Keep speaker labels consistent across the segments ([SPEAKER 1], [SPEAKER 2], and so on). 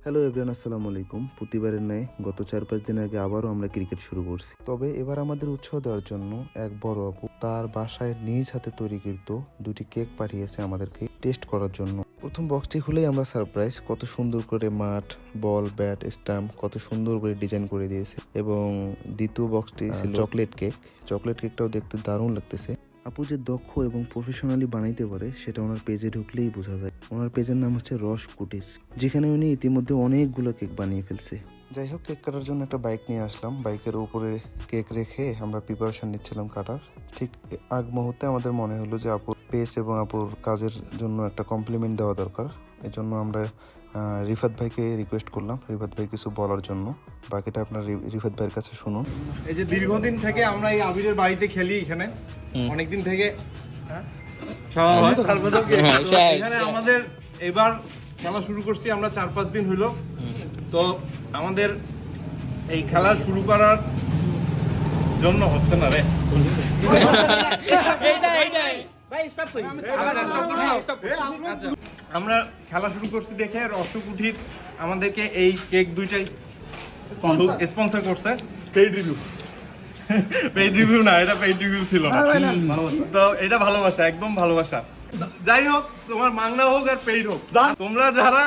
[SPEAKER 1] Hello everyone, আসসালামু আলাইকুম। প্রতিবারের ন্যায় গত 4-5 দিন আগে আবারও আমরা ক্রিকেট শুরু করছি। তবে এবার আমাদের উৎসাহ দেওয়ার জন্য এক বড় আপু তার বাসায় নিজ হাতে তৈরিকৃত 2টি কেক পাঠিয়েছে আমাদেরকে টেস্ট করার জন্য। প্রথম বক্সটি খুলেই আমরা সারপ্রাইজ, কত সুন্দর করে মাঠ, বল, ব্যাট, স্টাম্প কত সুন্দর করে ডিজাইন করে দিয়েছে। এবং দ্বিতীয় বক্সটি ছিল চকলেট কেক। চকলেট কেকটাও দেখতে দারুণ লাগতেছে। আপু যে দক্ষ এবং প্রফেশনালি বানাইতে পারে সেটা ওনার পেজে ঢুকলেই বোঝা যায়। ওনার পেজের নাম হচ্ছে রস কুটির, যেখানে উনি ইতিমধ্যে অনেকগুলো কেক বানিয়ে ফেলছে। যাই হোক, কেক কাটার জন্য একটা বাইক নিয়ে আসলাম। বাইকের উপরে কেক রেখে আমরা প্রিপারেশন নিচ্ছিলাম কাটার। ঠিক আগ মুহূর্তে আমাদের মনে হলো যে আপুর পেস এবং আপুর কাজের জন্য একটা কমপ্লিমেন্ট দেওয়া দরকার। এজন্য আমরা রিফাত ভাইকে রিকোয়েস্ট করলাম রিফাত ভাই কিছু বলার জন্য। বাকিটা আপনার রিফাত ভাইয়ের কাছে শুনুন।
[SPEAKER 2] এই যে দীর্ঘদিন থেকে আমরা এই আবিরের বাড়িতে খেলি, এখানে অনেকদিন থেকে এখানে আমাদের এবার খেলা শুরু করছি আমরা 4-5 দিন হইলো। তো আমাদের এই খেলা শুরু করার জন্য হচ্ছে না রে আমরা খেলা শুরু করছি দেখে রসকুঠির আমাদেরকে এই কেক দুইটাই স্পন্সর করছে। পেইড রিভিউ না, এটা পেইড রিভিউ ছিল না। তো এটা ভালোবাসা, একদম ভালোবাসা। যাই হোক, তোমার মাংনা হোক আর পেইড হোক, তোমরা যারা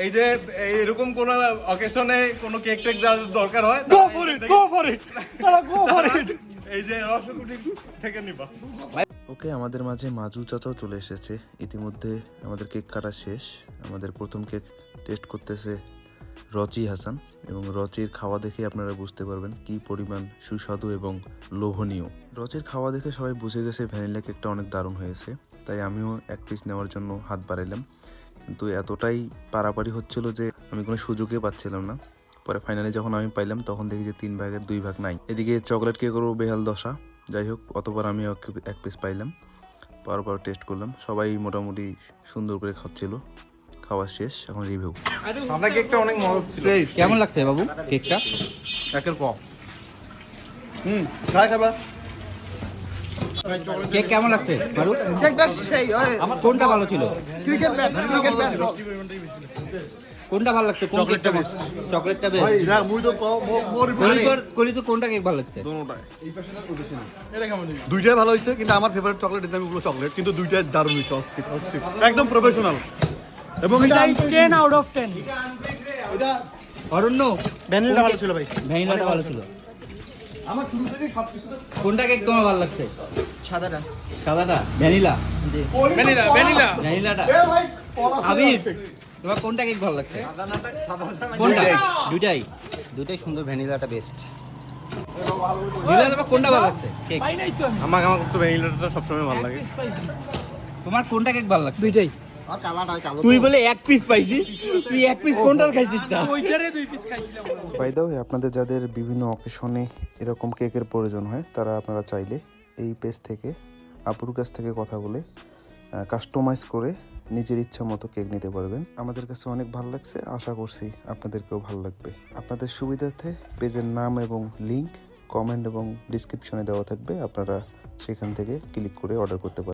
[SPEAKER 2] এই যে এরকম কোন অকেশনে কোন কেক টেক যার দরকার হয় এই যে রসকুটি থেকে নিবা।
[SPEAKER 1] ওকে, আমাদের মাঝে মাজু চাচাও চলে এসেছে। ইতিমধ্যে আমাদের কেক কাটা শেষ। আমাদের প্রথম কেক টেস্ট করতেছে রচি হাসান, এবং রচির খাওয়া দেখে আপনারা বুঝতে পারবেন কি পরিমাণ সুস্বাদু এবং লোভনীয়। রচির খাওয়া দেখে সবাই বুঝে গেছে ভ্যানিলা কেকটা অনেক দারুণ হয়েছে। তাই আমিও এক পিস নেওয়ার জন্য হাত বাড়াইলাম, কিন্তু এতটাই পারাপারি হচ্ছিল যে আমি কোনো সুযোগই পাচ্ছিলাম না। পরে ফাইনালি যখন আমি পাইলাম তখন দেখি যে 3 ভাগের 2 ভাগ নাই। এদিকে চকলেট কেকেরও বেহাল দশা। যাই হোক, অতবার আমি এক পিস পাইলাম। পর টেস্ট করলাম, সবাই মোটামুটি সুন্দর করে খাচ্ছিল। খাওয়া শেষ, এখন রিভিউ।
[SPEAKER 2] সাদা কেকটা অনেক মজা ছিল।
[SPEAKER 3] কেমন লাগছে বাবু কেকটা?
[SPEAKER 2] একের পর খাই খাবা।
[SPEAKER 3] কেক কেমন লাগছে মারু?
[SPEAKER 2] কেকটা সেই
[SPEAKER 3] কোনটা ভালো ছিল?
[SPEAKER 2] ক্রিকেট ব্যাট
[SPEAKER 3] কোনটা ভালো লাগছে? কোন কেকটা বেস্ট? চকলেটটা বেস্ট?
[SPEAKER 2] ভাই না মুই তো মোর
[SPEAKER 3] কলি তো কোনটা কেক ভালো লাগছে?
[SPEAKER 2] দুটোটাই। এটা কেমন? দুইটাই ভালো হইছে, কিন্তু আমার ফেভারিট চকলেট এর দামগুলো চকলেট, কিন্তু দুইটাই দারুণ হইছে, অস্থির অস্থির, একদম প্রফেশনাল। এবং এটা 10 আউট অফ 10। এটা
[SPEAKER 3] অরণ্য
[SPEAKER 2] ভ্যানিলা ভালো ছিল ভাই,
[SPEAKER 3] ভ্যানিলাটা ভালো ছিল।
[SPEAKER 2] আমার শুরু থেকেই সবকিছু।
[SPEAKER 3] কোনটা কেক তোমার ভালো লাগছে?
[SPEAKER 4] সাদাটা।
[SPEAKER 3] সাদাটা? ভ্যানিলা?
[SPEAKER 4] জি।
[SPEAKER 3] ভ্যানিলাটা?
[SPEAKER 2] এ ভাই
[SPEAKER 3] আবির তোমার কোনটা কেক ভালো লাগছে? কোনটা? দুইটাই
[SPEAKER 4] দুটাই সুন্দর, ভ্যানিলাটা বেস্ট।
[SPEAKER 3] ভ্যানিলা তোমার কোনটা ভালো লাগছে কেক?
[SPEAKER 2] আমার তো ভ্যানিলাটা সবসময় ভালো লাগে।
[SPEAKER 3] তোমার কোনটা কেক ভালো লাগছে? দুইটাই।
[SPEAKER 4] আর কালারটা কালো।
[SPEAKER 3] তুই বলে এক পিস পাইছিস, তুই এক পিস কোনটার খাইছিস না? ওইটারে 2 পিস খাইছিলাম।
[SPEAKER 1] বাই দ্য ওয়ে, আপনাদের যাদের বিভিন্ন অকেশনে এরকম কেকের প্রয়োজন হয় তারা আপনারা চাইলে এই পেজ থেকে আপুর কাছ থেকে কথা বলে কাস্টমাইজ করে নিজের ইচ্ছা মতো কেক নিতে পারবেন। আমাদের কাছে অনেক ভালো লাগছে, আশা করছি আপনাদেরকেও ভালো লাগবে। আপনাদের সুবিধার্থে পেজের নাম এবং লিংক কমেন্ট এবং ডিসক্রিপশনে দেওয়া থাকবে, আপনারা সেখান থেকে ক্লিক করে অর্ডার করতে পারেন।